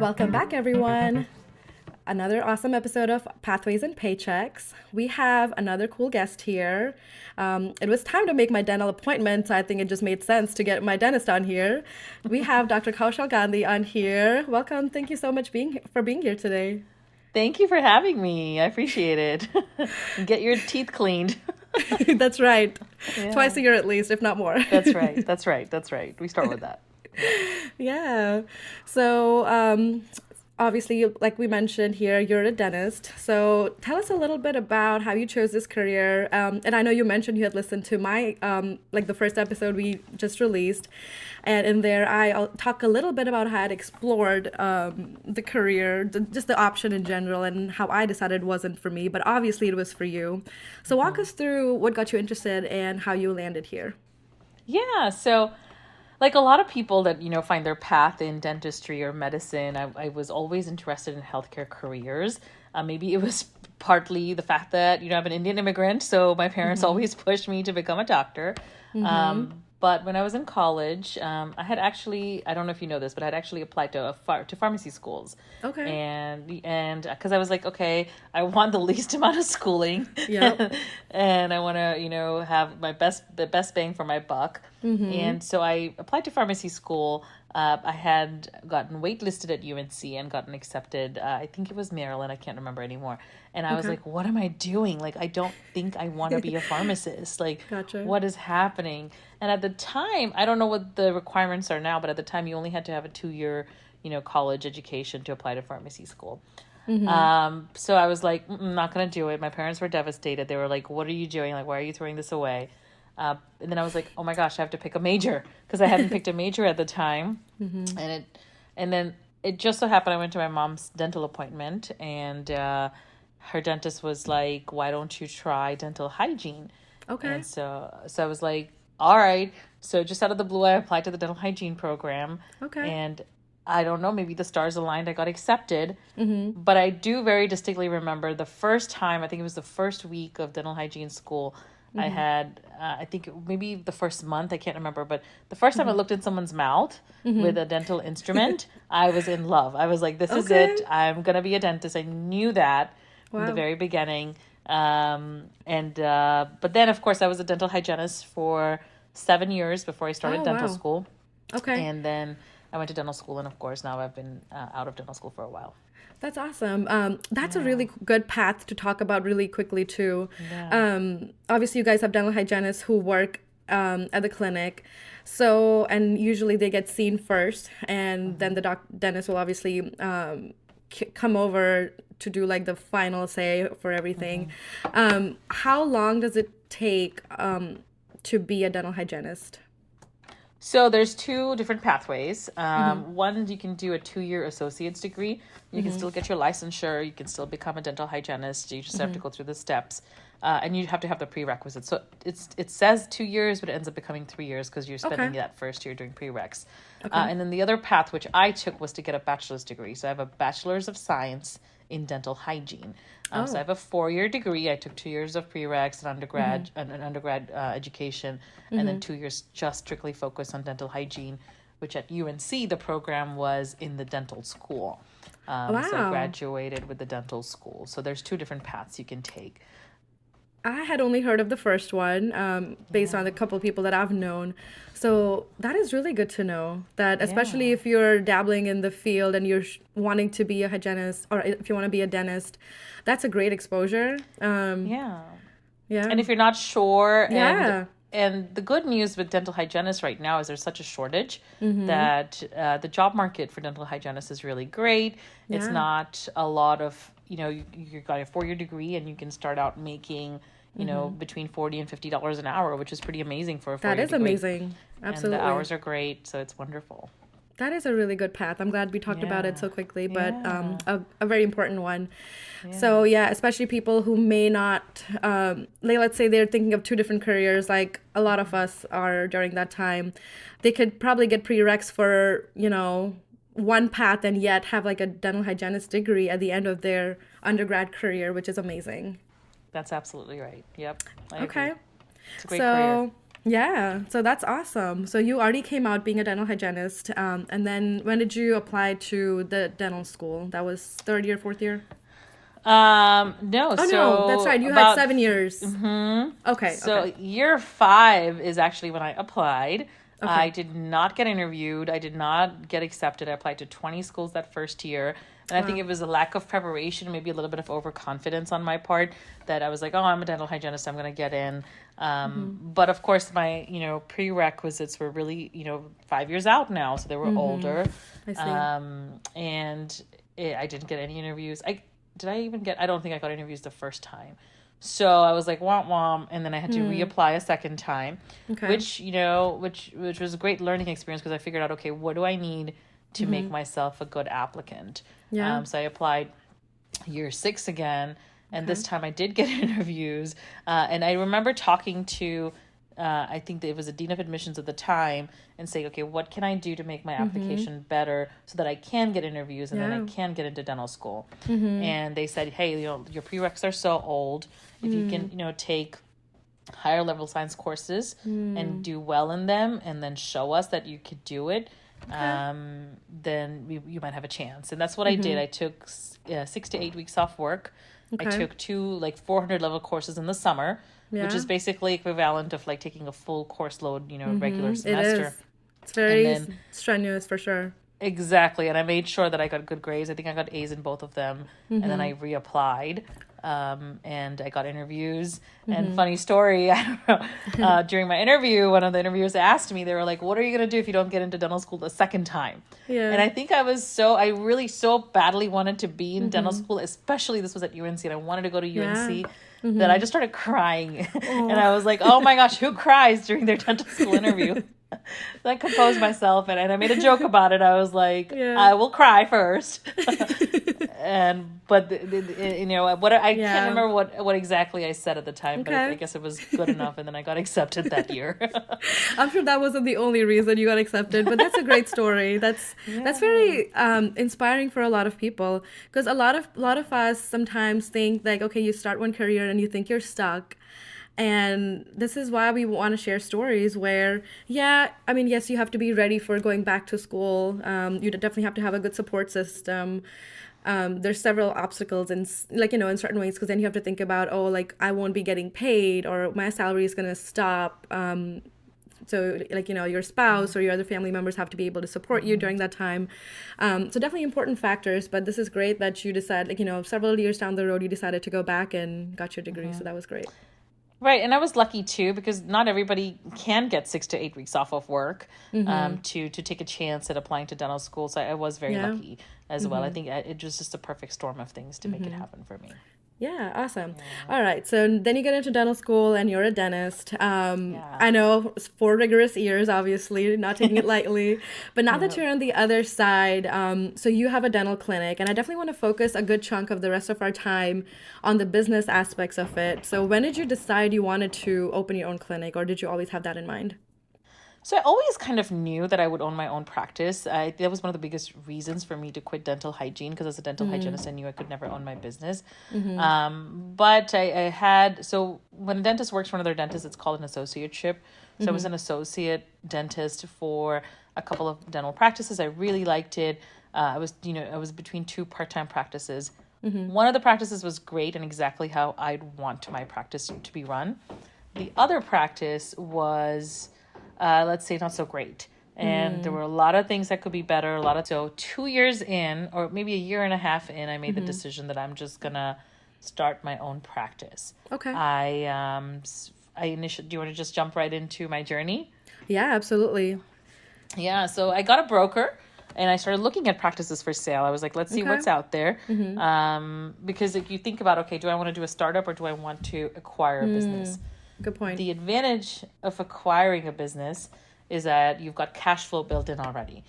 Welcome back, everyone. Another awesome episode of Pathways and Paychecks. We have another cool guest here. It was time to make my dental appointment, so I think it just made sense to get my dentist on here. We have Dr. Kaushal Gandhi on here. Welcome. Thank you so much for being here today. Thank you for having me. I appreciate it. Get your teeth cleaned. That's right. Yeah. Twice a year at least, if not more. That's right. We start with that. Yeah. So, obviously, like we mentioned here, you're a dentist. So tell us a little bit about how you chose this career. And I know you mentioned you had listened to my, like the first episode we just released. And in there, I'll talk a little bit about how I'd explored the career, just the option in general, and how I decided it wasn't for me. But obviously, it was for you. So walk us through what got you interested and how you landed here. Yeah, so like a lot of people that, find their path in dentistry or medicine, I was always interested in healthcare careers. Maybe it was partly the fact that, I'm an Indian immigrant, so my parents always pushed me to become a doctor. But when I was in college, I had actually, I don't know if you know this, but I had actually applied to pharmacy schools. Okay. And because I was like, okay, I want the least amount of schooling. Yep. And I want to, have the best bang for my buck. And so I applied to pharmacy school. I had gotten waitlisted at UNC and gotten accepted. I think it was Maryland. I can't remember anymore. And I was like, what am I doing? Like, I don't think I want to be a pharmacist. Like, Gotcha. What is happening? And at the time, I don't know what the requirements are now, but at the time you only had to have a 2-year, college education to apply to pharmacy school. So I was like, not going to do it. My parents were devastated. They were like, what are you doing? Like, why are you throwing this away? And then I was like, oh my gosh, I have to pick a major because I hadn't picked a major at the time. And then it just so happened I went to my mom's dental appointment, and her dentist was like, why don't you try dental hygiene? Okay. And so I was like, all right. So just out of the blue, I applied to the dental hygiene program. Okay. And I don't know, maybe the stars aligned. I got accepted. But I do very distinctly remember the first time, I think it was the first week of dental hygiene school, I had, I think maybe the first month, I can't remember, but the first time I looked in someone's mouth with a dental instrument, I was in love. I was like, this is it. I'm going to be a dentist. I knew that from the very beginning. But then, of course, I was a dental hygienist for 7 years before I started dental school. Okay. And then I went to dental school, and of course, now I've been out of dental school for a while. That's awesome. That's a really good path to talk about really quickly too. Yeah. Obviously, you guys have dental hygienists who work at the clinic. So, and usually they get seen first, and then the dentist will obviously come over to do like the final say for everything. How long does it take to be a dental hygienist? So there's 2 different pathways. One, you can do a 2-year associate's degree. You can still get your licensure. You can still become a dental hygienist. You just have to go through the steps. And you have to have the prerequisites. So it says 2 years, but it ends up becoming 3 years because you're spending that first year doing prereqs. And then the other path, which I took, was to get a bachelor's degree. So I have a bachelor's of science in dental hygiene. So I have a 4-year degree. I took 2 years of prereqs and undergrad education, and then 2 years just strictly focused on dental hygiene, which at UNC, the program was in the dental school. So I graduated with the dental school. So there's 2 different paths you can take. I had only heard of the first one based on a couple of people that I've known. So that is really good to know that, especially if you're dabbling in the field and you're wanting to be a hygienist, or if you want to be a dentist, that's a great exposure. Yeah. And if you're not sure, and the good news with dental hygienists right now is there's such a shortage that the job market for dental hygienists is really great. It's not a lot of, you've got a 4-year degree and you can start out making, between $40 and $50 an hour, which is pretty amazing for a 4-year degree. That is amazing. Absolutely. And the hours are great, so it's wonderful. That is a really good path. I'm glad we talked about it so quickly, but a very important one. Yeah. So especially people who may not, let's say they're thinking of 2 different careers, like a lot of us are during that time. They could probably get prereqs for, one path and yet have like a dental hygienist degree at the end of their undergrad career, which is amazing. That's absolutely right. Yep. I agree. It's a great career. Yeah, so that's awesome. So you already came out being a dental hygienist, and then when did you apply to the dental school? That was third year, fourth year? No, Oh no, that's so right. You had about 7 years. Okay, so okay, year five is actually when I applied. I okay. did not get interviewed. I did not get accepted. I applied to 20 schools that first year. And I think Wow. it was a lack of preparation, maybe a little bit of overconfidence on my part that I was like, oh, I'm a dental hygienist. I'm going to get in. But of course, my, prerequisites were really, 5 years out now. So they were older. I see. And I didn't get any interviews. I don't think I got interviews the first time. So I was like, womp womp, and then I had to reapply a second time, Okay. which was a great learning experience because I figured out, okay, what do I need to make myself a good applicant? Yeah. So I applied year six again, and Okay. this time I did get interviews. And I remember talking to, I think that it was a dean of admissions at the time, and saying, okay, what can I do to make my application better so that I can get interviews and then I Yeah. can get into dental school? And they said, hey, your prereqs are so old. If you can, take higher level science courses and do well in them and then show us that you could do it, Okay. then you might have a chance. And that's what I did. I took 6 to 8 weeks off work. I Okay. took two 400 level courses in the summer, which Yeah. is basically equivalent of like taking a full course load, regular It is. semester. It's And very then strenuous for sure. exactly, and I made sure that I got good grades. I think I got A's in both of them, and then I reapplied, and I got interviews. And funny story, I don't know, during my interview, one of the interviewers asked me, they were like, "What are you gonna do if you don't get into dental school the second time?" And Yeah. I think I really so badly wanted to be in dental school, especially this was at UNC, and I wanted to go to Yeah. UNC. That I just started crying, and Oh. I was like, "Oh my gosh, who cries during their dental school interview?" So I composed myself and I made a joke about it. I was like, Yeah. I will cry first. But what I can't Yeah. remember what exactly I said at the time, but I Okay. guess it was good enough, and then I got accepted that year. I'm sure that wasn't the only reason you got accepted, but that's a great story. That's Yeah. very inspiring for a lot of people because a lot of us sometimes think like, okay, you start one career and you think you're stuck. And this is why we want to share stories where, yeah, I mean, yes, you have to be ready for going back to school. You definitely have to have a good support system. There's several obstacles in in certain ways because then you have to think about, oh, like I won't be getting paid or my salary is going to stop. So your spouse or your other family members have to be able to support you during that time. So definitely important factors, but this is great that you decide, several years down the road you decided to go back and got your degree, so that was great. Right, and I was lucky too because not everybody can get 6 to 8 weeks off of work to take a chance at applying to dental school. So I was very Yeah. lucky as well. I think it was just a perfect storm of things to make it happen for me. Yeah, awesome. All right, so then you get into dental school and you're a dentist. Yeah. I know it's 4 rigorous years, obviously, not taking it lightly. But now that Yeah. you're on the other side, so you have a dental clinic, and I definitely want to focus a good chunk of the rest of our time on the business aspects of it. So when did you decide you wanted to open your own clinic, or did you always have that in mind? So I always kind of knew that I would own my own practice. That was one of the biggest reasons for me to quit dental hygiene because as a dental hygienist, I knew I could never own my business. But I had, so when a dentist works for another dentist, it's called an associateship. So I was an associate dentist for a couple of dental practices. I really liked it. I was between two part-time practices. One of the practices was great and exactly how I'd want my practice to be run. The other practice was let's say not so great. And there were a lot of things that could be better. So 2 years in, or maybe a year and a half in, I made the decision that I'm just gonna start my own practice. Okay. I initially, do you want to just jump right into my journey? Yeah, absolutely. Yeah, so I got a broker and I started looking at practices for sale. I was like, let's see Okay. what's out there. Because if you think about, okay, do I want to do a startup or do I want to acquire a business? Good point. The advantage of acquiring a business is that you've got cash flow built in already.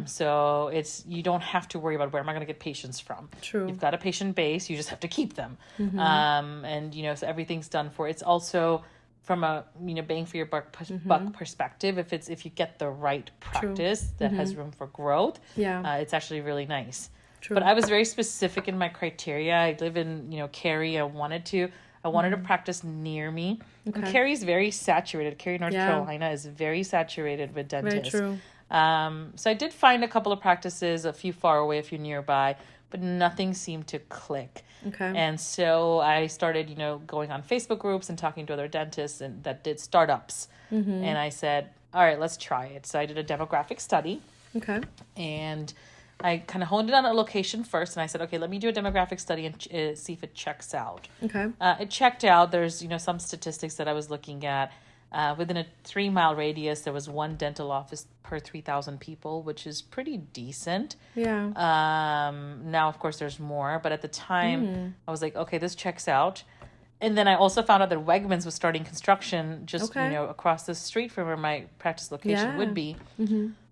So you don't have to worry about where am I going to get patients from. True. You've got a patient base, you just have to keep them. And so everything's done for. It's also from a bang for your buck perspective. If you get the right practice that has room for growth, Yeah. it's actually really nice. True. But I was very specific in my criteria. I live in Cary. I I wanted a practice near me. And Okay. Cary is very saturated. Cary, North Yeah. Carolina is very saturated with Very dentists. true. So I did find a couple of practices, a few far away, a few nearby, but nothing seemed to click. Okay. And so I started, going on Facebook groups and talking to other dentists and that did startups. And I said, all right, let's try it. So I did a demographic study Okay. and I kind of honed it on a location first. And I said, okay, let me do a demographic study and see if it checks out. Okay. It checked out. There's, some statistics that I was looking at. Within a 3-mile radius, there was one dental office per 3,000 people, which is pretty decent. Yeah. Now, of course, there's more. But at the time, I was like, okay, this checks out. And then I also found out that Wegmans was starting construction just, Okay. across the street from where my practice location Yeah. would be.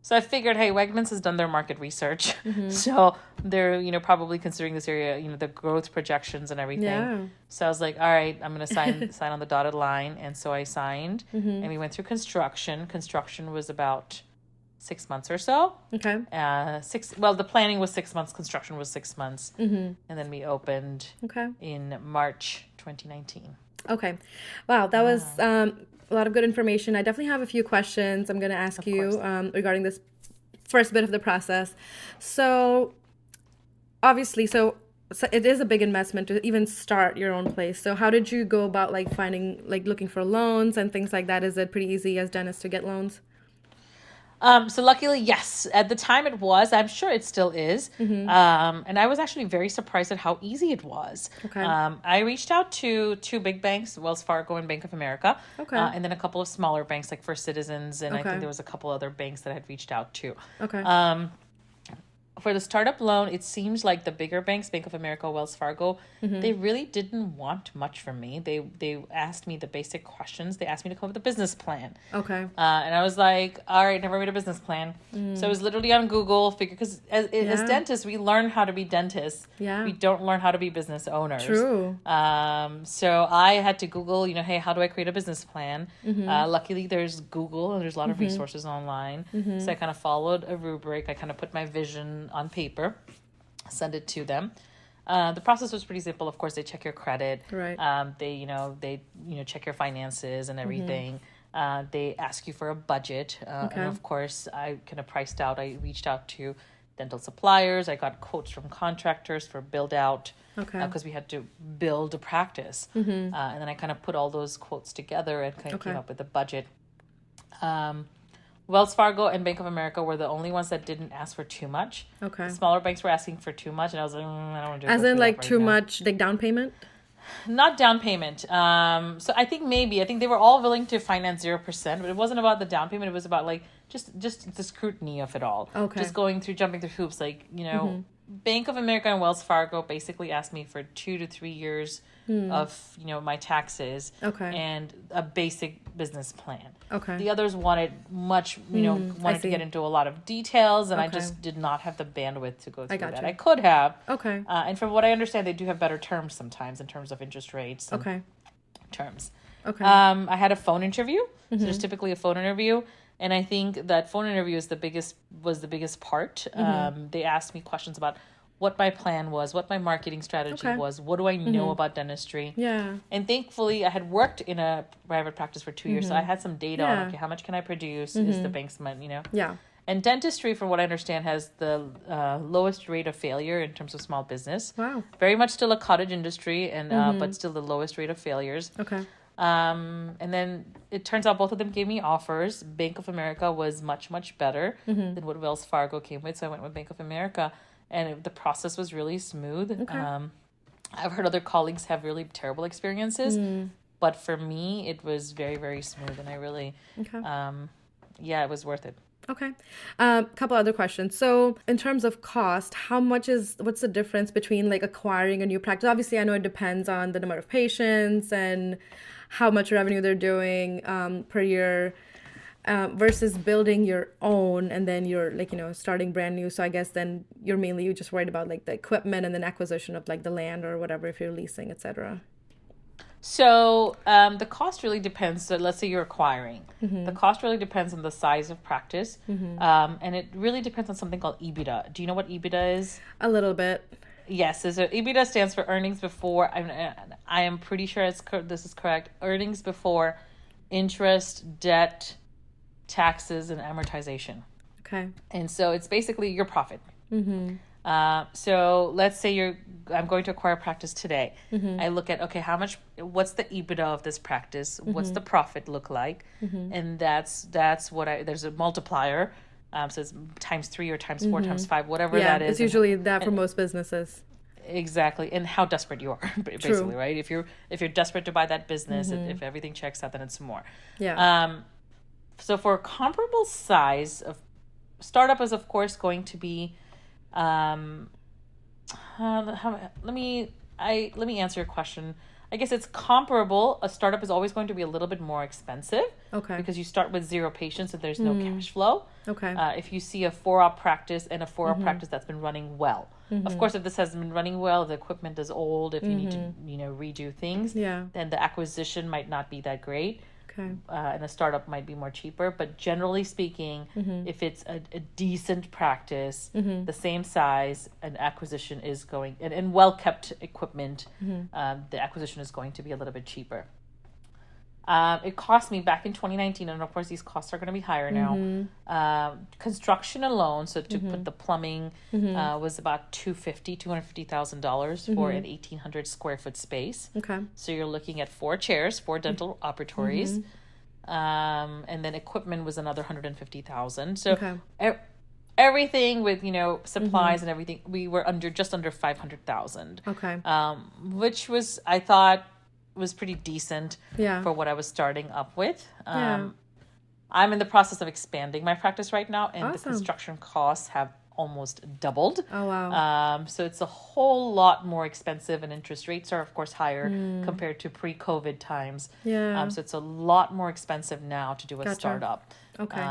So I figured, hey, Wegmans has done their market research. So they're, probably considering this area, the growth projections and everything. Yeah. So I was like, all right, I'm going to sign on the dotted line. And so I signed and we went through construction. Construction was about 6 months or so. Okay. The planning was 6 months. Construction was 6 months. And then we opened Okay. in March 2019. Okay. Wow, that was a lot of good information. I definitely have a few questions I'm going to ask you regarding this first bit of the process. So, obviously, so it is a big investment to even start your own place. So how did you go about looking for loans and things like that? Is it pretty easy as dentists to get loans? So luckily, yes. At the time it was. I'm sure it still is. And I was actually very surprised at how easy it was. Okay. I reached out to 2 big banks, Wells Fargo and Bank of America. Okay. And then a couple of smaller banks like First Citizens. And I Okay. think there was a couple other banks that I had reached out to. Okay. For the startup loan, it seems like the bigger banks, Bank of America, Wells Fargo, they really didn't want much from me. They asked me the basic questions. They asked me to come up with a business plan. Okay. And I was like, all right, never made a business plan. So I was literally on Google, because as dentists, we learn how to be dentists. Yeah. We don't learn how to be business owners. True. So I had to Google, hey, how do I create a business plan? Luckily, there's Google and there's a lot of resources online. So I kind of followed a rubric. I kind of put my vision on paper, send it to them. The process was pretty simple. Of course, they check your credit. Right. They check your finances and everything. They ask you for a budget. Okay. And of course, I kind of priced out. I reached out to dental suppliers. I got quotes from contractors for build out. Okay. Because we had to build a practice. And then I kind of put all those quotes together and kind of came up with a budget. Wells Fargo and Bank of America were the only ones that didn't ask for too much. Okay. Smaller banks were asking for too much, and I was like, I don't want to do it. As in too much down payment? Not down payment. So I think they were all willing to finance 0%, but it wasn't about the down payment. It was about just the scrutiny of it all. Okay. Just jumping through hoops. Bank of America and Wells Fargo basically asked me for 2 to 3 years of my taxes. Okay. And a basic business plan. Okay. The others wanted much, wanted to get into a lot of details, and I just did not have the bandwidth to go through that. you. I could have. Okay. And from what I understand, they do have better terms sometimes in terms of interest rates. And Okay. terms. Okay. I had a phone interview. So there's typically a phone interview. And I think that phone interview was the biggest part. They asked me questions about what my plan was, what my marketing strategy was, what do I know about dentistry. Yeah. And thankfully, I had worked in a private practice for 2 years, so I had some data on, okay, how much can I produce? Is the bank's money, Yeah. And dentistry, from what I understand, has the lowest rate of failure in terms of small business. Wow. Very much still a cottage industry, and but still the lowest rate of failures. Okay. And then it turns out both of them gave me offers. Bank of America was much, much better than what Wells Fargo came with, so I went with Bank of America. And the process was really smooth. Okay. I've heard other colleagues have really terrible experiences, but for me, it was very, very smooth, and I really, it was worth it. Okay. Couple other questions. So in terms of cost, what's the difference between acquiring a new practice? Obviously, I know it depends on the number of patients and how much revenue they're doing per year. Versus building your own, and then you're starting brand new. So I guess then you're just worried about the equipment and then acquisition of the land or whatever, if you're leasing, etc. So the cost really depends. So let's say you're acquiring. The cost really depends on the size of practice, and it really depends on something called EBITDA. Do you know what EBITDA is? A little bit. Yes, so EBITDA stands for earnings before. I am pretty sure this is correct. Earnings before interest, debt, taxes, and amortization. Okay. And so it's basically your profit. So let's say I'm going to acquire a practice today. I look at, okay, what's the EBITDA of this practice? What's the profit look like? And that's there's a multiplier. So it's times 3 or times 4 times 5, whatever Yeah, that is. it's usually that for most businesses. Exactly. And how desperate you are, basically, True. right? If you're desperate to buy that business, if everything checks out, then it's more. Yeah. So for a comparable size of startup is of course going to be let me answer your question. I guess it's comparable. A startup is always going to be a little bit more expensive. Okay. Because you start with 0 patients and there's no cash flow. Okay. If you see a 4-op practice and a 4-op practice that's been running well. Of course, if this hasn't been running well, the equipment is old, if you need to, redo things, then the acquisition might not be that great. Okay. And a startup might be more cheaper. But generally speaking, if it's a decent practice, the same size, an acquisition is going, and well-kept equipment, the acquisition is going to be a little bit cheaper. It cost me back in 2019, and of course these costs are going to be higher now. Construction alone, so to put the plumbing, was about $250,000 for an 1,800 square foot space. Okay. So you're looking at 4 chairs, 4 dental operatories, and then equipment was another $150,000. So everything with supplies and everything, we were just under $500,000. Okay. Which was, I thought, was pretty decent Yeah. for what I was starting up with. Yeah. I'm in the process of expanding my practice right now, and the Awesome. construction costs have almost doubled. Oh, wow. So it's a whole lot more expensive, and interest rates are of course higher compared to pre-COVID times. Yeah. So it's a lot more expensive now to do a Gotcha. startup. Okay.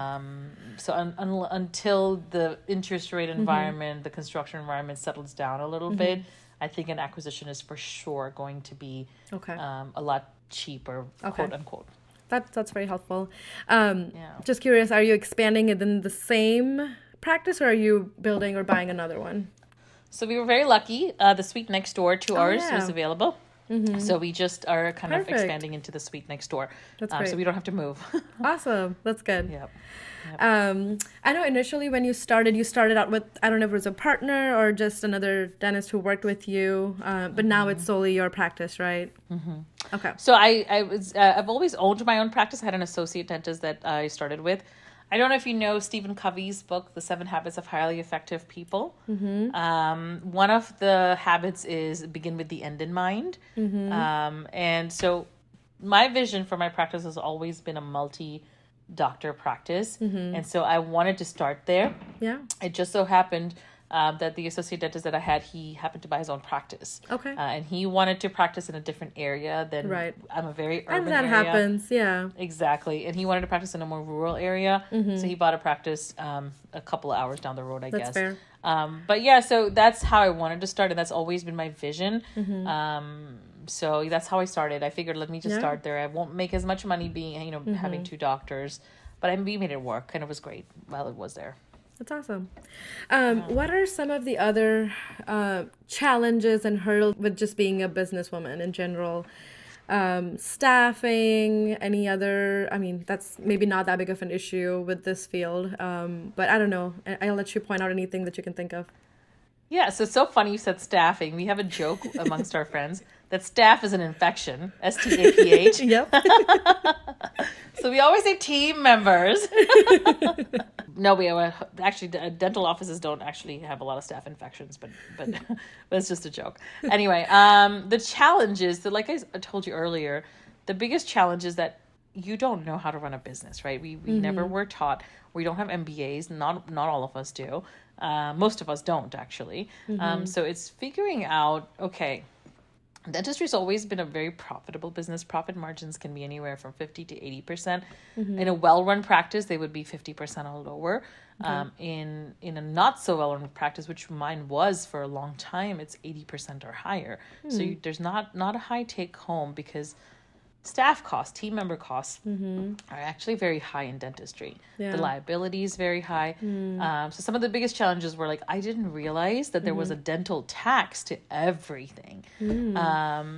So until the interest rate environment, the construction environment settles down a little bit, I think an acquisition is for sure going to be Okay. a lot cheaper, quote unquote. That's very helpful. Just curious, are you expanding it in the same practice, or are you building or buying another one? So we were very lucky. The suite next door to ours yeah. was available. So we just are kind of Perfect. expanding into the suite next door. That's So great. we don't have to move. Awesome. That's good. Yep. I know initially when you started out with, I don't know if it was a partner or just another dentist who worked with you, but now it's solely your practice, right? Okay. So I've always owned my own practice. I had an associate dentist that I started with. I don't know if you know Stephen Covey's book, The 7 Habits of Highly Effective People. One of the habits is begin with the end in mind. And so my vision for my practice has always been a multi-doctor practice. And so I wanted to start there. Yeah. It just so happened that the associate dentist that I had, he happened to buy his own practice. Okay. And he wanted to practice in a different area than Right. I'm a very urban And that area. happens. Yeah. Exactly. And he wanted to practice in a more rural area. So he bought a practice a couple of hours down the road, I That's guess. fair. But yeah, so that's how I wanted to start. And that's always been my vision. So that's how I started. I figured, let me just start there. I won't make as much money being, having 2 doctors. But we made it work, and it was great while it was there. That's awesome. What are some of the other challenges and hurdles with just being a businesswoman in general? Staffing, any other, that's maybe not that big of an issue with this field, but I don't know. I'll let you point out anything that you can think of. Yeah, so it's so funny you said staffing. We have a joke amongst our friends that staph is an infection, STAPH. Yep. So we always say team members. No, we actually dental offices don't actually have a lot of staph infections, but it's just a joke. Anyway, the challenge is that, like I told you earlier, the biggest challenge is that you don't know how to run a business, right? We never were taught. We don't have MBAs. Not all of us do. Most of us don't, actually. So it's figuring out, okay, dentistry has always been a very profitable business. Profit margins can be anywhere from 50 to 80%. In a well-run practice, they would be 50% or lower. In a not so well-run practice, which mine was for a long time, it's 80% or higher. So there's not a high take home because staff costs, team member costs are actually very high in dentistry. Yeah. The liability is very high. So some of the biggest challenges were like, I didn't realize that there was a dental tax to everything.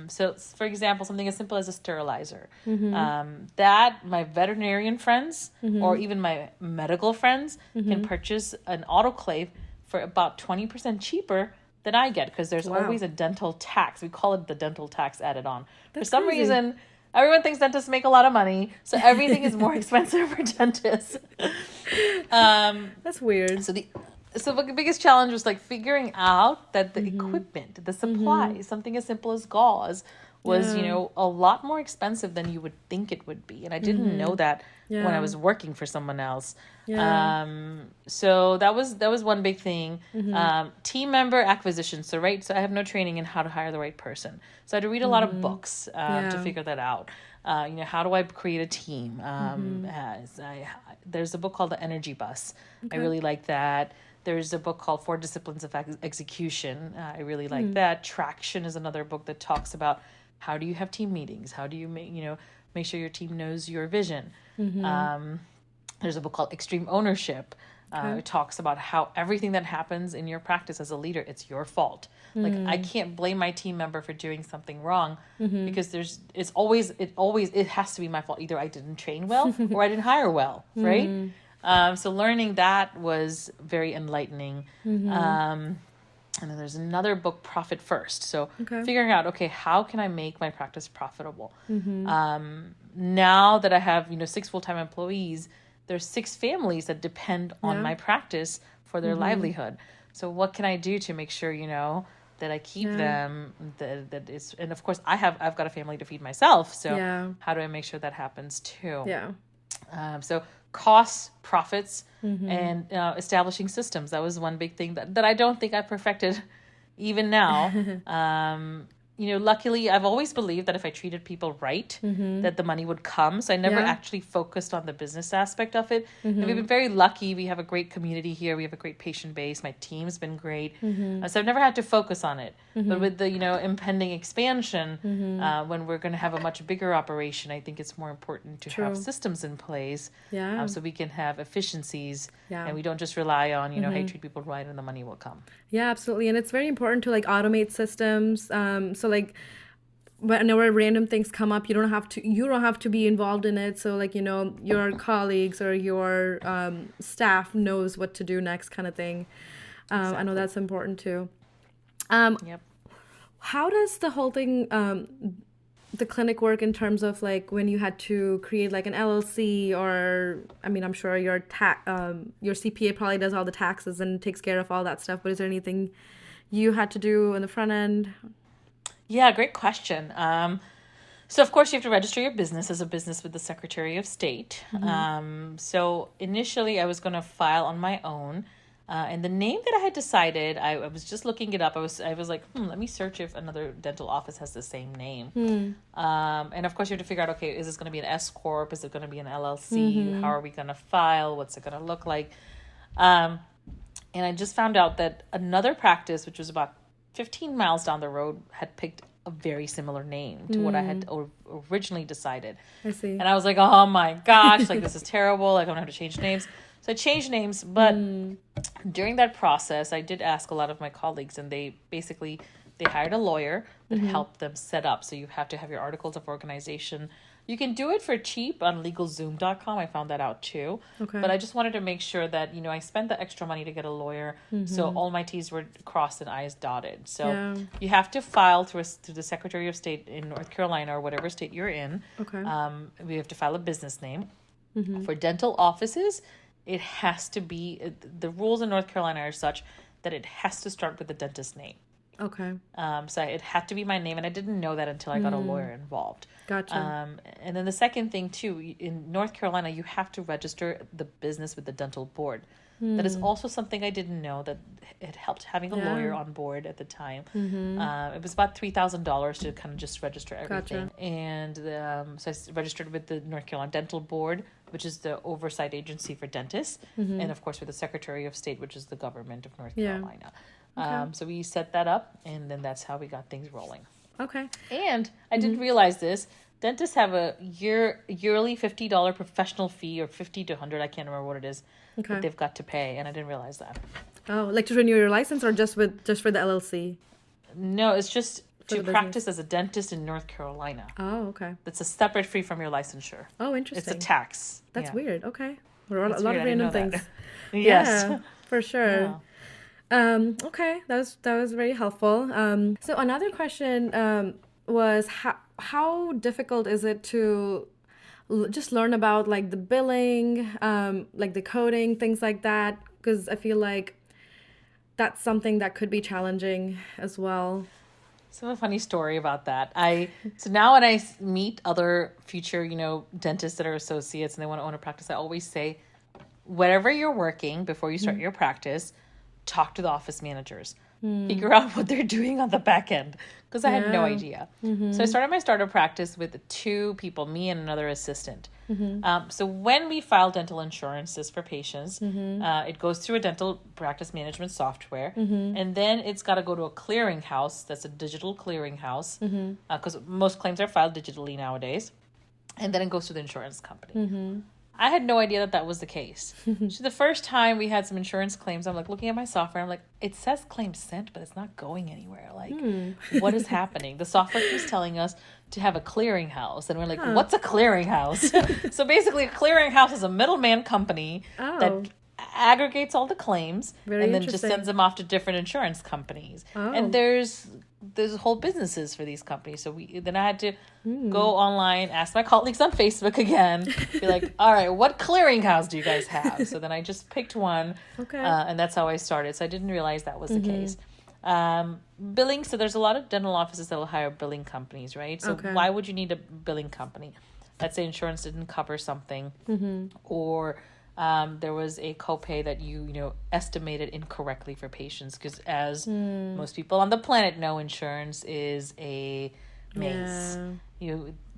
So for example, something as simple as a sterilizer, that my veterinarian friends or even my medical friends can purchase an autoclave for about 20% cheaper than I get, because there's always a dental tax. We call it the dental tax added on. For some crazy. reason, everyone thinks dentists make a lot of money, so everything is more expensive for dentists. That's weird. So the biggest challenge was like figuring out that the equipment, the supplies, something as simple as gauze was, a lot more expensive than you would think it would be. And I didn't know that when I was working for someone else. So that was one big thing. Team member acquisition. So I have no training in how to hire the right person. So I had to read a lot of books to figure that out. How do I create a team? There's a book called The Energy Bus. I really like that. There's a book called 4 Disciplines of Execution. I really like that. Traction is another book that talks about how do you have team meetings? How do you make sure your team knows your vision? There's a book called Extreme Ownership. It talks about how everything that happens in your practice as a leader, it's your fault. Like, I can't blame my team member for doing something wrong because it has to be my fault. Either I didn't train well or I didn't hire well, right? So learning that was very enlightening. And then there's another book, Profit First. So figuring out, how can I make my practice profitable? Now that I have, 6 full-time employees, there's 6 families that depend on my practice for their livelihood. So what can I do to make sure, that I keep them, and of course I've got a family to feed myself. So how do I make sure that happens too? So costs, profits, and establishing systems. That was one big thing that I don't think I perfected even now. Luckily, I've always believed that if I treated people right, that the money would come. So I never actually focused on the business aspect of it. And we've been very lucky. We have a great community here. We have a great patient base. My team's been great. So I've never had to focus on it. But with the, impending expansion, when we're going to have a much bigger operation, I think it's more important to have systems in place so we can have efficiencies and we don't just rely on, hey, treat people right and the money will come. Yeah, absolutely. And it's very important to automate systems. So whenever random things come up, you don't have to be involved in it. So your colleagues or your staff knows what to do next, kind of thing. I know that's important too. How does the whole thing, the clinic work in terms of when you had to create an LLC, or I'm sure your CPA probably does all the taxes and takes care of all that stuff, but is there anything you had to do in the front end? Yeah, great question. So of course you have to register your business as a business with the Secretary of State. So initially I was going to file on my own. And the name that I had decided, I was just looking it up. I was like, let me search if another dental office has the same name. And of course you have to figure out, is this going to be an S Corp? Is it going to be an LLC? How are we going to file? What's it going to look like? And I just found out that another practice, which was about 15 miles down the road, had picked a very similar name to what I had originally decided. I see. And I was like, oh my gosh, this is terrible. I'm going to have to change names. So I changed names, but during that process, I did ask a lot of my colleagues, and they hired a lawyer that helped them set up. So you have to have your articles of organization. You can do it for cheap on LegalZoom.com. I found that out too. But I just wanted to make sure that, I spent the extra money to get a lawyer. So all my T's were crossed and I's dotted. So you have to file through the Secretary of State in North Carolina or whatever state you're in. We have to file a business name. For dental offices, it has to be, the rules in North Carolina are such that it has to start with the dentist's name. So it had to be my name, and I didn't know that until I got a lawyer involved. Gotcha. And then the second thing too, in North Carolina, you have to register the business with the dental board. That is also something I didn't know, that it helped having a lawyer on board at the time. It was about $3,000 to kind of just register everything. Gotcha. And so I registered with the North Carolina Dental Board, which is the oversight agency for dentists, and of course with the Secretary of State, which is the government of North Carolina. So we set that up, and then that's how we got things rolling. Okay. And I didn't realize this, Dentists have a yearly $50 professional fee, or 50 to 100, I can't remember what it is, that Okay. they've got to pay, and I didn't realize that. Oh, like to renew your license or just for the LLC No, it's just for to the practice business? as a dentist in North Carolina. Oh, okay. It's a separate fee from your licensure. Oh, It's a interesting. tax. That's Yeah. weird. Okay. There are a That's lot weird. of I didn't random know that. things. Yes. Yeah, for sure. Yeah. Okay, that was very helpful. So another question was how difficult is it to just learn about like the billing, like the coding, things like that? Because I feel like that's something that could be challenging as well. So a funny story about that. So now when I meet other future, dentists that are associates and they want to own a practice, I always say, wherever you're working before you start your practice, talk to the office managers. Figure out what they're doing on the back end, because I had no Yeah. idea. So I started my startup practice with two people, me and another assistant. So when we file dental insurances for patients, it goes through a dental practice management software, and then it's got to go to a clearinghouse. That's a digital clearinghouse, because most claims are filed digitally nowadays, and then it goes to the insurance company. I had no idea that that was the case. So the first time we had some insurance claims, I'm like looking at my software. I'm like, it says claim sent, but it's not going anywhere. Like, what is happening? The software keeps telling us to have a clearinghouse. And we're like, what's a clearinghouse? So basically, a clearinghouse is a middleman company Oh, that aggregates all the claims very and then just interesting. sends them off to different insurance companies. Oh. And there's whole businesses for these companies. So then I had to go online, ask my colleagues on Facebook again, be like, all right, what clearinghouse do you guys have? So then I just picked one, Okay. and that's how I started. So I didn't realize that was the case. Billing, so there's a lot of dental offices that will hire billing companies, right? So Okay. why would you need a billing company? Let's say insurance didn't cover something, or there was a copay that you estimated incorrectly for patients, because as most people on the planet know, insurance is a maze. Yeah.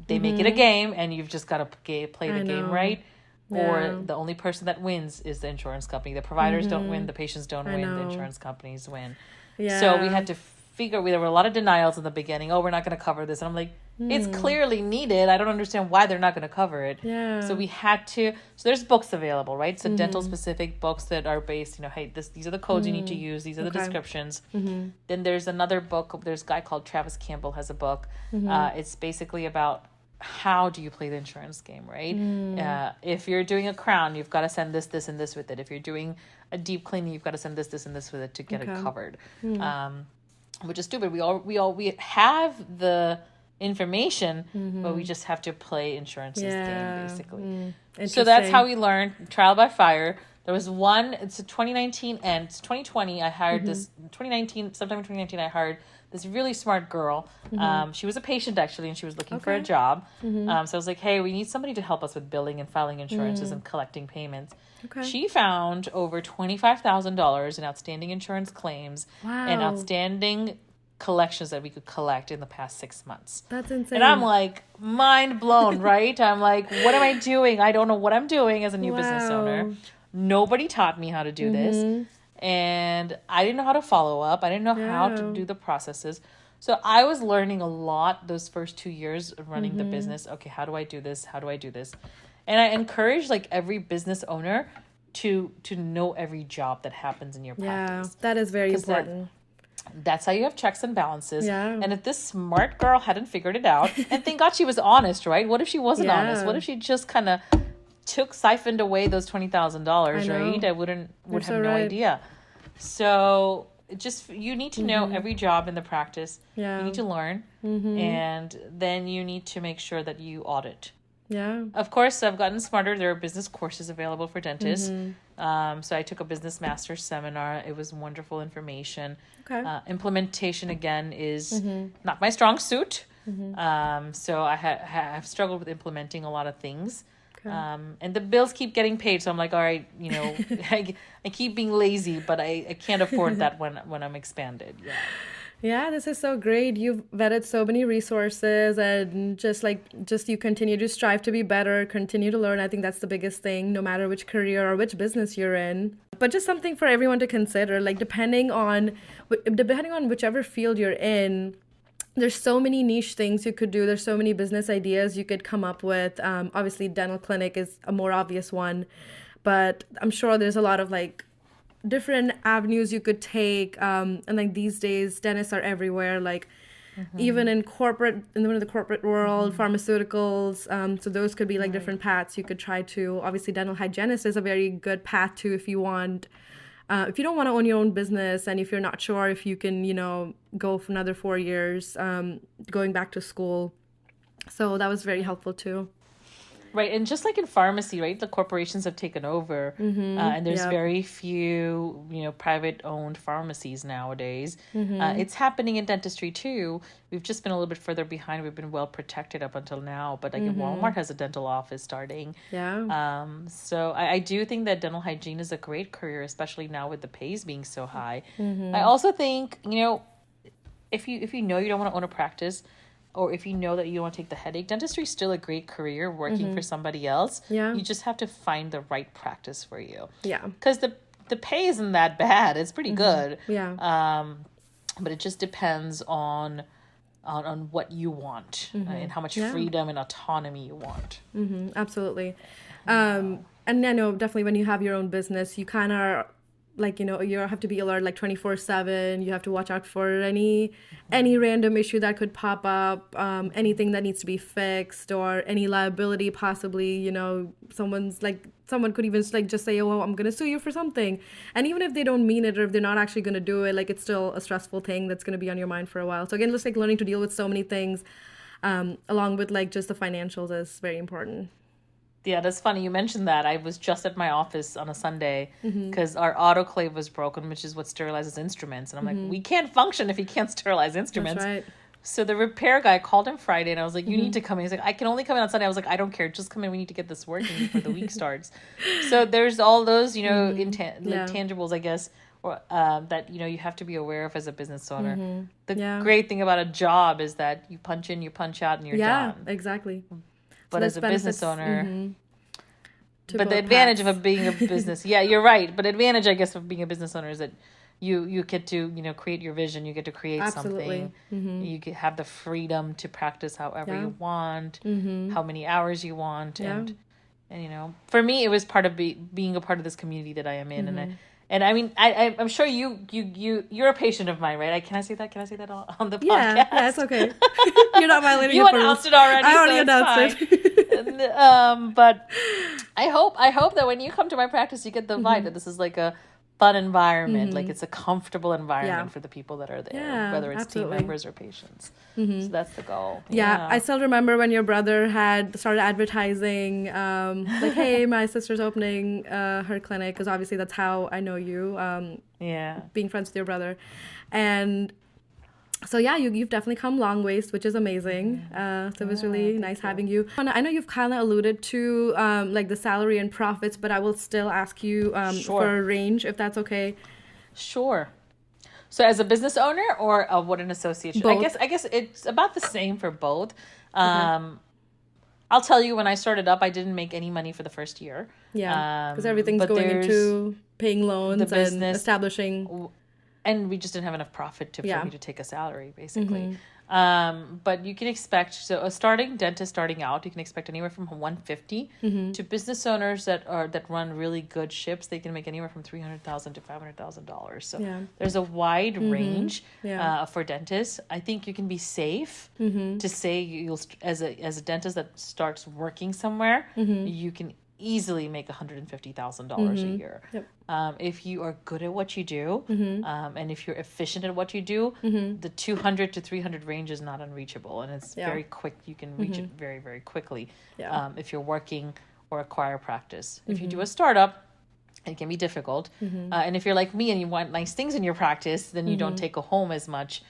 They make it a game, and you've just got to play the I game know. right. Yeah. Or the only person that wins is the insurance company. The providers don't win, the patients don't I win, the know. insurance companies win. Yeah. So we had to there were a lot of denials in the beginning. Oh, we're not going to cover this. And I'm like, it's clearly needed. I don't understand why they're not going to cover it. Yeah. So we had to. So there's books available, right? So dental specific books that are based, hey, these are the codes you need to use. These are the Okay. descriptions. Then there's another book. There's a guy called Travis Campbell has a book. It's basically about how do you play the insurance game, right? If you're doing a crown, you've got to send this, and this with it. If you're doing a deep cleaning, you've got to send this, and this with it to get it Okay. covered. Which is stupid. We have the information, but we just have to play insurance's game, basically. So that's how we learned trial by fire. There was one, it's a 2019 and it's 2020. I hired sometime in 2019, I hired this really smart girl. She was a patient actually, and she was looking for a Okay. job. So I was like, hey, we need somebody to help us with billing and filing insurances and collecting payments. Okay. She found over $25,000 in outstanding insurance claims and Wow. outstanding collections that we could collect in the past 6 months. That's insane. And I'm like, mind blown, right? I'm like, what am I doing? I don't know what I'm doing as a new business Wow. owner. Nobody taught me how to do this. And I didn't know how to follow up. I didn't know how to Yeah. do the processes. So I was learning a lot those first 2 years of running the business. Okay, how do I do this? How do I do this? And I encourage every business owner to know every job that happens in your Yeah, practice. that is very 'Cause that- important. That's how you have checks and balances. Yeah. And if this smart girl hadn't figured it out, and thank God she was honest, right? What if she wasn't honest? Yeah. What if she just kind of siphoned away those $20,000, I know. right? I would You're have so no right. idea. So you need to know every job in the practice. Yeah. You need to learn, and then you need to make sure that you audit. Yeah. Of course, I've gotten smarter. There are business courses available for dentists. So I took a business master's seminar. It was wonderful information. Okay. Implementation, again, is not my strong suit. So I have struggled with implementing a lot of things. Okay. And the bills keep getting paid. So I'm like, all right, I keep being lazy, but I can't afford that when I'm expanded. Yeah. Yeah, this is so great. You've vetted so many resources and just you continue to strive to be better, continue to learn. I think that's the biggest thing, no matter which career or which business you're in. But just something for everyone to consider, depending on whichever field you're in, there's so many niche things you could do. There's so many business ideas you could come up with. Obviously, dental clinic is a more obvious one, but I'm sure there's a lot of like different avenues you could take. And like these days, dentists are everywhere. Like even in corporate, in the corporate world, pharmaceuticals. So those could be like Right. different paths you could try to. Obviously, dental hygienist is a very good path too if you want. If you don't want to own your own business and if you're not sure if you can, go for another 4 years, going back to school. So that was very helpful too. Right, and just like in pharmacy, right, the corporations have taken over, and there's Yep. very few, private-owned pharmacies nowadays. It's happening in dentistry too. We've just been a little bit further behind. We've been well protected up until now, but like Walmart has a dental office starting. Yeah. So I do think that dental hygiene is a great career, especially now with the pays being so high. I also think, if you know you don't want to own a practice, or if you know that you don't want to take the headache, dentistry is still a great career working for somebody else. Yeah. You just have to find the right practice for you. Yeah. Because the pay isn't that bad. It's pretty good. Yeah. But it just depends on what you want, and how much freedom and autonomy you want. Absolutely. And I know definitely when you have your own business, you kind of like, you have to be alert like 24/7. You have to watch out for any random issue that could pop up, anything that needs to be fixed or any liability possibly, someone could even like just say, oh, I'm going to sue you for something. And even if they don't mean it or if they're not actually going to do it, like it's still a stressful thing that's going to be on your mind for a while. So again, just like learning to deal with so many things, along with like just the financials is very important. Yeah, that's funny. You mentioned that. I was just at my office on a Sunday because our autoclave was broken, which is what sterilizes instruments. And I'm like, we can't function if you can't sterilize That's instruments. right. So the repair guy called him Friday, and I was like, you need to come in. He's like, I can only come in on Sunday. I was like, I don't care. Just come in. We need to get this working before the week starts. So there's all those, Yeah. tangibles, I guess, or that, you have to be aware of as a business owner. The Yeah. great thing about a job is that you punch in, you punch out, and you're Yeah, done. exactly. But there's as a business benefits, owner... to But the both advantage paths. of being a business, yeah, you're right. But advantage, I guess, of being a business owner is that you get to, create your vision. You get to create Absolutely. something. You get, have the freedom to practice however Yeah. you want, how many hours you want, Yeah. and for me, it was part of being a part of this community that I am in, and I mean, I'm sure you're a patient of mine, right? Can I say that? Can I say that on the Yeah, podcast? yeah, it's okay. You're not violating You it for announced it already, I so already it's announced fine. it. But I hope that when you come to my practice, you get the vibe that this is like a fun environment, like it's a comfortable environment Yeah. for the people that are there, Yeah, whether it's absolutely. team members or patients. So that's the goal. Yeah, I still remember when your brother had started advertising, like, hey, my sister's opening her clinic, because obviously that's how I know you, Yeah. being friends with your brother. And so yeah, you've definitely come long ways, which is amazing. So it was really nice having you. And I know you've kind of alluded to like the salary and profits, but I will still ask you Sure. for a range, if that's okay. Sure. So as a business owner or what an associate should, Both. I guess it's about the same for both. I'll tell you, when I started up, I didn't make any money for the first year. Yeah, because everything's but going there's into paying loans and business- establishing. and we just didn't have enough profit for Yeah. me to take a salary, basically. But you can expect, so a starting dentist starting out, you can expect anywhere from 150 to business owners that run really good ships. They can make anywhere from $300,000 to $500,000. So Yeah. there's a wide range Yeah. for dentists. I think you can be safe to say as a dentist that starts working somewhere, you can easily make $150,000 a year. Yep. If you are good at what you do, and if you're efficient at what you do, the 200 to 300 range is not unreachable, and it's Yeah. very quick. You can reach it very, very quickly. Yeah. If you're working or acquire practice. If you do a startup, it can be difficult. And if you're like me and you want nice things in your practice, then you don't take home as much.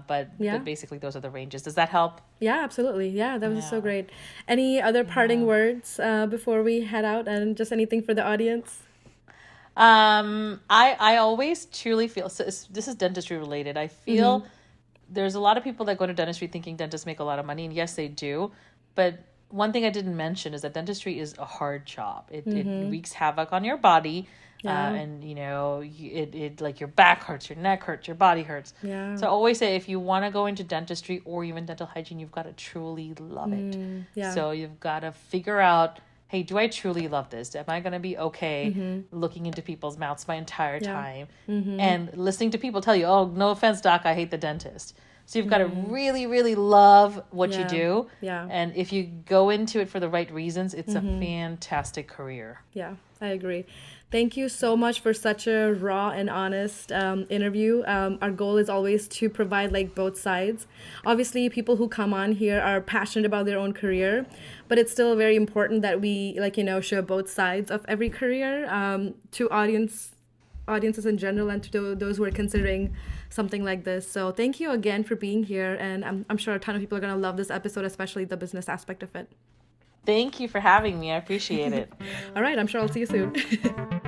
But basically, those are the ranges. Does that help? Yeah, absolutely. Yeah, that was so Yeah. great. Any other parting words before we head out, and just anything for the audience? I always truly feel, so this is dentistry related. I feel there's a lot of people that go to dentistry thinking dentists make a lot of money, and yes, they do. But one thing I didn't mention is that dentistry is a hard job. It wreaks havoc on your body. Yeah. And it like your back hurts, your neck hurts, your body hurts. Yeah. So I always say, if you want to go into dentistry or even dental hygiene, you've got to truly love it. Yeah. So you've got to figure out, hey, do I truly love this? Am I going to be okay looking into people's mouths my entire time and listening to people tell you, oh, no offense, doc, I hate the dentist. So you've got to really, really love what you do. Yeah. And if you go into it for the right reasons, it's a fantastic career. Yeah, I agree. Thank you so much for such a raw and honest interview. Our goal is always to provide like both sides. Obviously, people who come on here are passionate about their own career, but it's still very important that we show both sides of every career to audiences in general and to those who are considering something like this. So thank you again for being here, and I'm sure a ton of people are going to love this episode, especially the business aspect of it. Thank you for having me. I appreciate it. All right, I'm sure I'll see you soon.